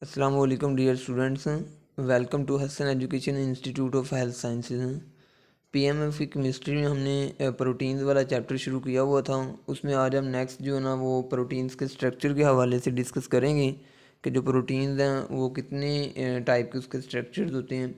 अस्सलाम वालेकुम dear students, welcome to Hasan Education Institute of Health Sciences. PMF की chemistry में हमने प्रोटीन्स वाला चैप्टर शुरू किया हुआ था। उसमें आज हम नेक्स्ट जो है ना वो प्रोटीन्स के स्ट्रक्चर के हवाले से डिस्कस करेंगे कि जो प्रोटीन्स हैं वो कितने टाइप के उसके स्ट्रक्चर्स होते हैं।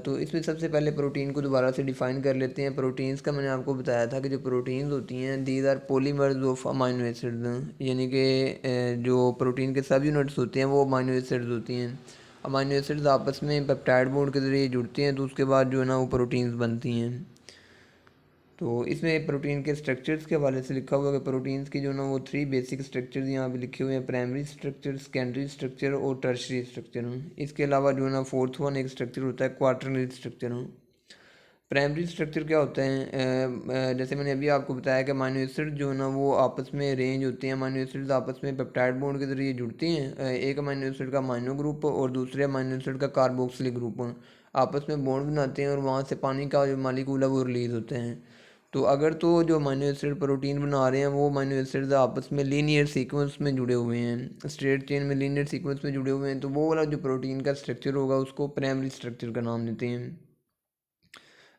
तो इसमें सबसे पहले प्रोटीन को दोबारा से डिफ़ाइन कर लेते हैं। प्रोटीन्स का मैंने आपको बताया था कि जो प्रोटीन्स होती हैं these are polymers of amino acids, यानी कि जो प्रोटीन के सब यूनिट्स होते हैं वो अमाइनो एसिड्स होती हैं। अमाइनो एसिड्स आपस में पेप्टाइड बॉन्ड के ज़रिए जुड़ते हैं तो उसके बाद जो है ना वो प्रोटीन्स बनती हैं। तो इसमें प्रोटीन के स्ट्रक्चर्स के हवाले से लिखा हुआ है कि प्रोटीन्स की जो ना वो 3 बेसिक स्ट्रक्चर्स यहाँ पे लिखे हुए हैं, प्राइमरी स्ट्रक्चर, सेकेंडरी स्ट्रक्चर और टर्शरी स्ट्रक्चर। इसके अलावा जो है ना फोर्थ वन एक स्ट्रक्चर होता है क्वार्टरनरी स्ट्रक्चर। प्राइमरी स्ट्रक्चर क्या होता है? जैसे मैंने अभी आपको बताया कि अमाइनो एसिड जो है ना वो आपस में अरेंज होते हैं। अमाइनो एसिड्स आपस में पेप्टाइड बॉन्ड के ज़रिए जुड़ती हैं। एक अमाइनो एसिड का अमाइनो ग्रुप और दूसरे अमाइनो एसिड का कार्बोक्सिलिक ग्रुप आपस में बॉन्ड बनाते हैं और वहाँ से पानी का जो मालिक्यूल है वो रिलीज़ होते हैं। तो अगर तो जो अमाइनो एसिड प्रोटीन बना रहे हैं वो अमाइनो एसिड्स आपस में लीनियर सीक्वेंस में जुड़े हुए हैं, स्ट्रेट चेन में लीनियर सीक्वेंस में जुड़े हुए हैं, तो वो वाला जो प्रोटीन का स्ट्रक्चर होगा उसको प्राइमरी स्ट्रक्चर का नाम देते हैं।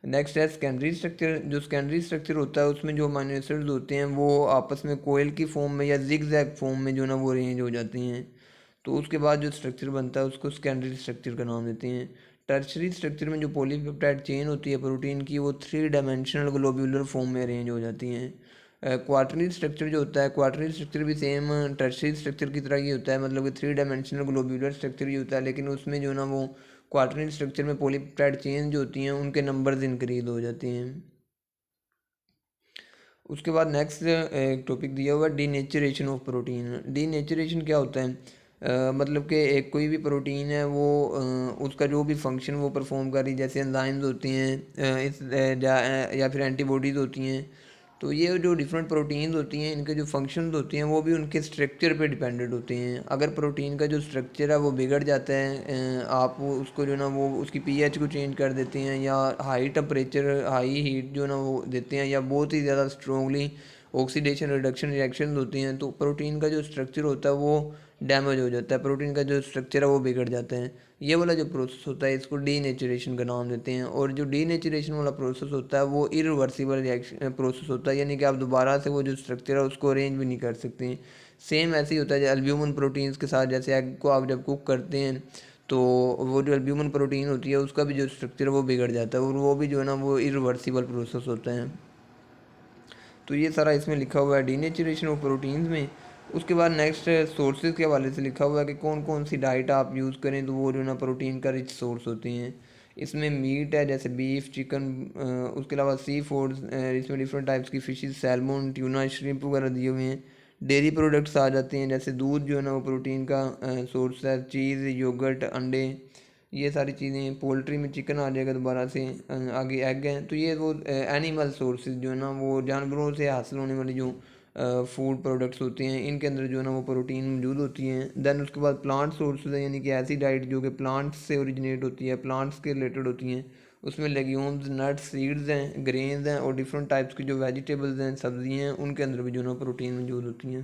नेक्स्ट है सेकेंडरी स्ट्रक्चर। जो सेकेंडरी स्ट्रक्चर होता है उसमें जो अमाइनो एसिड्स होते हैं वो आपस में कोयल की फॉर्म में या जिग-जैग फॉर्म में जो ना वो अरेंज हो जाती हैं। तो उसके बाद जो स्ट्रक्चर बनता है उसको सेकेंडरी स्ट्रक्चर का नाम देते हैं। टर्शरी स्ट्रक्चर में जो पॉलीपेप्टाइड चेन होती है प्रोटीन की वो 3 डायमेंशनल ग्लोब्यूलर फॉर्म में अरेंज हो जाती हैं। क्वार्टरनरी स्ट्रक्चर जो होता है, क्वार्टरनरी स्ट्रक्चर भी सेम टर्शरी स्ट्रक्चर की तरह ही होता है, मतलब कि 3 डायमेंशनल ग्लोब्यूलर स्ट्रक्चर ही होता है, लेकिन उसमें जो ना वो क्वार्टरनरी स्ट्रक्चर में पॉलीपेप्टाइड चेन जो होती हैं उनके नंबर्स इंक्रीज हो जाते हैं। उसके बाद नेक्स्ट एक टॉपिक दिया हुआ है डीनेचरेशन ऑफ प्रोटीन। डीनेचरेशन क्या होता है? मतलब कि एक कोई भी प्रोटीन है वो उसका जो भी फंक्शन वो परफॉर्म कर रही, जैसे एंजाइम्स होती हैं या फिर एंटीबॉडीज़ होती हैं। तो ये जो डिफरेंट प्रोटीन्स होती हैं इनके जो फंक्शंस होती हैं वो भी उनके स्ट्रक्चर पे डिपेंडेंट होते हैं। अगर प्रोटीन का जो स्ट्रक्चर है वो बिगड़ जाता है, आप उसको जो ना वो उसकी पीएच को चेंज कर देते हैं या हाई टेम्परेचर हाई हीट जो ना वो देते हैं या बहुत ही ज़्यादा स्ट्रॉन्गली ऑक्सीडेशन रिडक्शन रिएक्शन होती हैं तो प्रोटीन का जो स्ट्रक्चर होता है वो डैमेज हो जाता है, प्रोटीन का जो स्ट्रक्चर है वो बिगड़ जाता है। ये वाला जो प्रोसेस होता है इसको डीनेचुरेशन का नाम देते हैं। और जो डीनेचुरेशन वाला प्रोसेस होता है वो इरिवर्सिबल रिएक्शन प्रोसेस होता है, यानी कि आप दोबारा से वो जो स्ट्रक्चर है उसको अरेंज भी नहीं कर सकते। सेम ऐसे ही होता है एल्ब्यूमिन प्रोटीन्स के साथ, जैसे एग को आप जब कुक करते हैं तो वो जो एल्ब्यूमिन प्रोटीन होती है उसका भी जो स्ट्रक्चर है वो बिगड़ जाता है और वो भी जो है ना वो इरिवर्सिबल प्रोसेस होता है। तो ये सारा इसमें लिखा हुआ है डीनेचुरेशन ऑफ प्रोटीन्स में। उसके बाद नेक्स्ट सोर्सेज के हवाले से लिखा हुआ है कि कौन कौन सी डाइट आप यूज़ करें तो वो जो ना प्रोटीन का रिच सोर्स होते हैं। इसमें मीट है जैसे बीफ चिकन, उसके अलावा सी फूड्स, इसमें डिफरेंट टाइप्स की फिशेस सैल्मन ट्यूना श्रिम्प वगैरह दिए हुए हैं। डेयरी प्रोडक्ट्स आ जाते हैं जैसे दूध जो है ना वो प्रोटीन का सोर्स है, चीज़ योगर्ट अंडे ये सारी चीज़ें। पोल्ट्री में चिकन आ जाएगा दोबारा से, आगे एग हैं। तो ये वो एनिमल सोर्सेज जो है ना वो जानवरों से हासिल होने वाली जो फूड प्रोडक्ट्स होते हैं इनके अंदर जो है ना वो प्रोटीन मौजूद होती हैं। देन उसके बाद प्लांट सोर्सेज हैं, यानी कि ऐसी डाइट जो कि प्लांट्स से ओरिजिनेट होती है, प्लांट्स के रिलेटेड होती हैं। उसमें लेग्यूम्स नट्स सीड्स हैं, ग्रेन्स हैं और डिफरेंट टाइप्स की जो वेजिटेबल्स हैं सब्जियाँ हैं उनके अंदर भी जो है ना प्रोटीन मौजूद होती हैं।